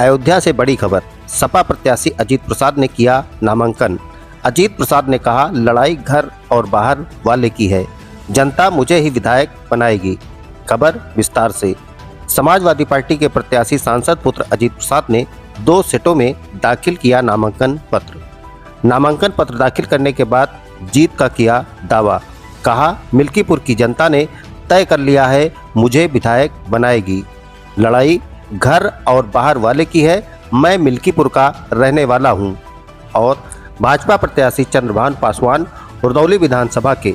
अयोध्या से बड़ी खबर, सपा प्रत्याशी अजीत प्रसाद ने किया नामांकन। अजीत प्रसाद ने कहा, लड़ाई घर और बाहर वाले की है, जनता मुझे ही विधायक बनाएगी। खबर विस्तार से। समाजवादी पार्टी के प्रत्याशी सांसद पुत्र अजीत प्रसाद ने 2 सेटों में दाखिल किया नामांकन पत्र। नामांकन पत्र दाखिल करने के बाद जीत का किया दावा। कहा, मिल्कीपुर की जनता ने तय कर लिया है, मुझे विधायक बनाएगी। लड़ाई घर और बाहर वाले की है, मैं मिल्कीपुर का रहने वाला हूं। और भाजपा प्रत्याशी चंद्रभान पासवान रुदौली विधानसभा के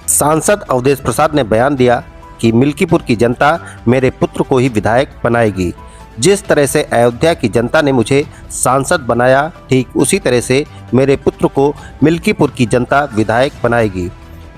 सांसद अवधेश प्रसाद ने बयान दिया कि मिल्कीपुर की जनता मेरे पुत्र को ही विधायक बनाएगी। जिस तरह से अयोध्या की जनता ने मुझे सांसद बनाया, ठीक उसी तरह से मेरे पुत्र को मिल्कीपुर की जनता विधायक बनाएगी।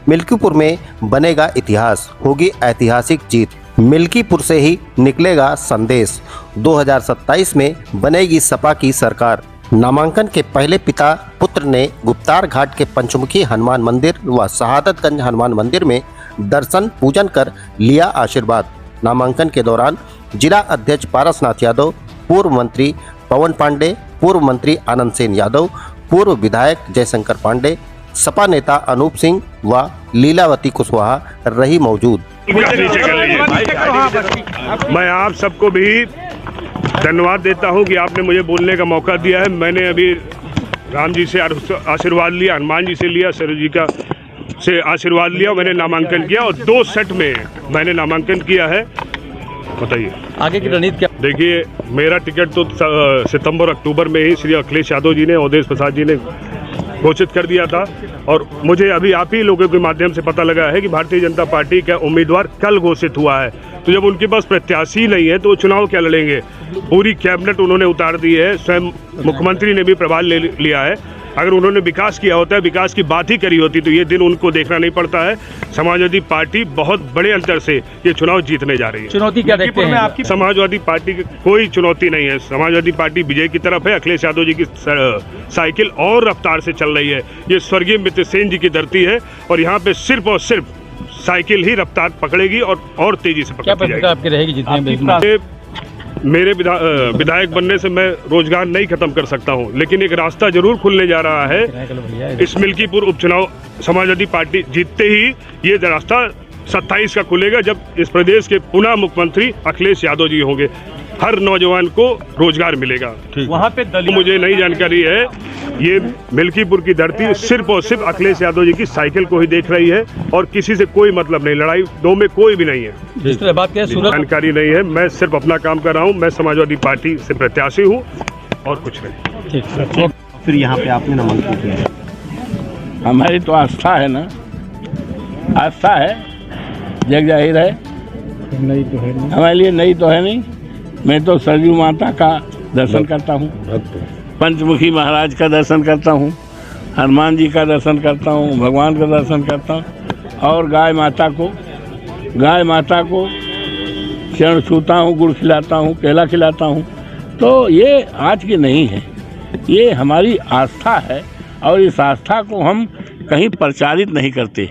मिल्कीपुर में बनेगा इतिहास, होगी ऐतिहासिक जीत। मिल्कीपुर से ही निकलेगा संदेश, 2027 में बनेगी सपा की सरकार। नामांकन के पहले पिता पुत्र ने गुप्तार घाट के पंचमुखी हनुमान मंदिर व शहादतगंज हनुमान मंदिर में दर्शन पूजन कर लिया आशीर्वाद। नामांकन के दौरान जिला अध्यक्ष पारसनाथ यादव, पूर्व मंत्री पवन पांडे, पूर्व मंत्री आनंद सेन यादव, पूर्व विधायक जयशंकर पांडे, सपा नेता अनूप सिंह व लीलावती कुशवाहा रही मौजूद। मैं आप सबको भी धन्यवाद देता हूं कि आपने मुझे बोलने का मौका दिया है। मैंने अभी राम जी से आशीर्वाद लिया, हनुमान जी से लिया, सूर्य जी का से आशीर्वाद लिया, मैंने नामांकन किया और 2 सेट में मैंने नामांकन किया है। बताइए आगे की रणनीति क्या? देखिए, मेरा टिकट तो सितंबर अक्टूबर में ही श्री अखिलेश यादव जी ने, अवधेश प्रसाद जी ने घोषित कर दिया था और मुझे अभी आप ही लोगों के माध्यम से पता लगा है कि भारतीय जनता पार्टी का उम्मीदवार कल घोषित हुआ है। तो जब उनके पास प्रत्याशी नहीं है तो वो चुनाव क्या लड़ेंगे? पूरी कैबिनेट उन्होंने उतार दी है, स्वयं मुख्यमंत्री ने भी प्रभार ले लिया है। अगर उन्होंने विकास किया होता है, विकास की बात ही करी होती तो ये दिन उनको देखना नहीं पड़ता है। समाजवादी पार्टी बहुत बड़े अंतर से ये चुनाव जीतने जा रही है। चुनौती क्या देखते हैं आपकी? समाजवादी पार्टी की कोई चुनौती नहीं है। समाजवादी पार्टी विजय की तरफ है। अखिलेश यादव जी की साइकिल और रफ्तार से चल रही है। ये स्वर्गीय मित्र सेन जी की धरती है और यहाँ पे सिर्फ और सिर्फ साइकिल ही रफ्तार पकड़ेगी और तेजी से पकड़ती जाएगी। आपकी रहेगी जितने मेरे विधायक बनने से मैं रोजगार नहीं खत्म कर सकता हूं, लेकिन एक रास्ता जरूर खुलने जा रहा है। इस मिल्कीपुर उपचुनाव समाजवादी पार्टी जीतते ही ये रास्ता 27 का खुलेगा, जब इस प्रदेश के पुनः मुख्यमंत्री अखिलेश यादव जी होंगे। हर नौजवान को रोजगार मिलेगा। वहाँ पे मुझे नई जानकारी है, ये मिल्कीपुर की धरती सिर्फ और सिर्फ अखिलेश यादव जी की साइकिल को ही देख रही है और किसी से कोई मतलब नहीं, लड़ाई 2 में कोई भी नहीं है। जिस तरह बात करें, जानकारी नहीं है। मैं सिर्फ अपना काम कर रहा हूँ। मैं समाजवादी पार्टी से प्रत्याशी हूँ और कुछ नहीं। फिर यहाँ पे आपने नामांकन किया? हमारी तो आस्था है ना, आस्था है, जग जाहिर है। नई तो है नहीं, हमारे लिए नई तो है नहीं। मैं तो सरयू माता का दर्शन करता हूँ, पंचमुखी महाराज का दर्शन करता हूँ, हनुमान जी का दर्शन करता हूँ, भगवान का दर्शन करता हूँ और गाय माता को चरण छूता हूँ, गुड़ खिलाता हूँ, केला खिलाता हूँ। तो ये आज की नहीं है, ये हमारी आस्था है और इस आस्था को हम कहीं प्रचारित नहीं करते।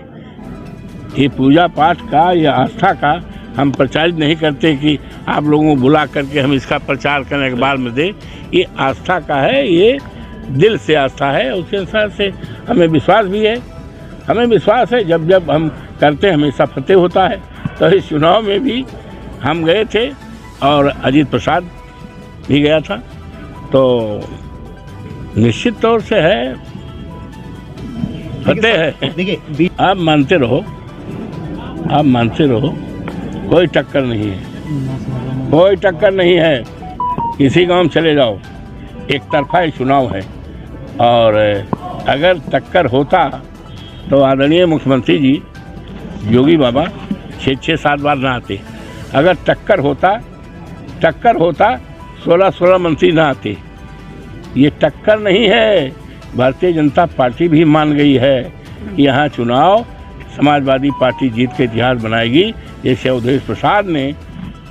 ये पूजा पाठ का, ये आस्था का हम प्रचारित नहीं करते कि आप लोगों को बुला करके हम इसका प्रचार करने के बाद में दें। ये आस्था का है, ये दिल से आस्था है। उसके अनुसार से हमें विश्वास भी है। हमें विश्वास है जब जब हम करते हैं हमेशा फतेह होता है। तो इस चुनाव में भी हम गए थे और अजीत प्रसाद भी गया था। तो निश्चित तौर से है, फतेह है। देखिए, आप मानते रहो, आप मानते रहो, कोई टक्कर नहीं है, कोई टक्कर नहीं है। किसी गांव चले जाओ, एक तरफा ही चुनाव है। और अगर टक्कर होता तो आदरणीय मुख्यमंत्री जी योगी बाबा 6-7 बार ना आते। अगर टक्कर होता 16 मंत्री ना आते। ये टक्कर नहीं है। भारतीय जनता पार्टी भी मान गई है कि यहाँ चुनाव समाजवादी पार्टी जीत के इतिहास बनाएगी। जैसे अवधेश प्रसाद ने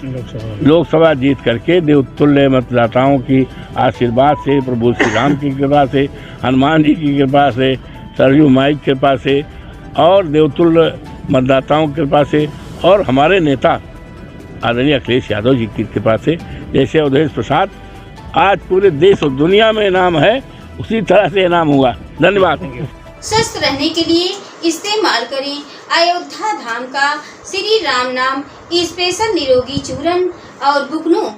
लोकसभा जीत करके देवतुल्य मतदाताओं की आशीर्वाद से, प्रभु श्री राम की कृपा से, हनुमान जी की कृपा से, सरयू माई की कृपा से और देवतुल्य मतदाताओं की कृपा से और हमारे नेता आदरणीय अखिलेश यादव जी की कृपा से, जैसे अवधेश प्रसाद आज पूरे देश और दुनिया में नाम है, उसी तरह से नाम हुआ। धन्यवाद। स्वस्थ रहने के लिए इस्तेमाल करें अयोध्या धाम का श्री राम नाम स्पेशल निरोगी चूर्ण और बुकनों।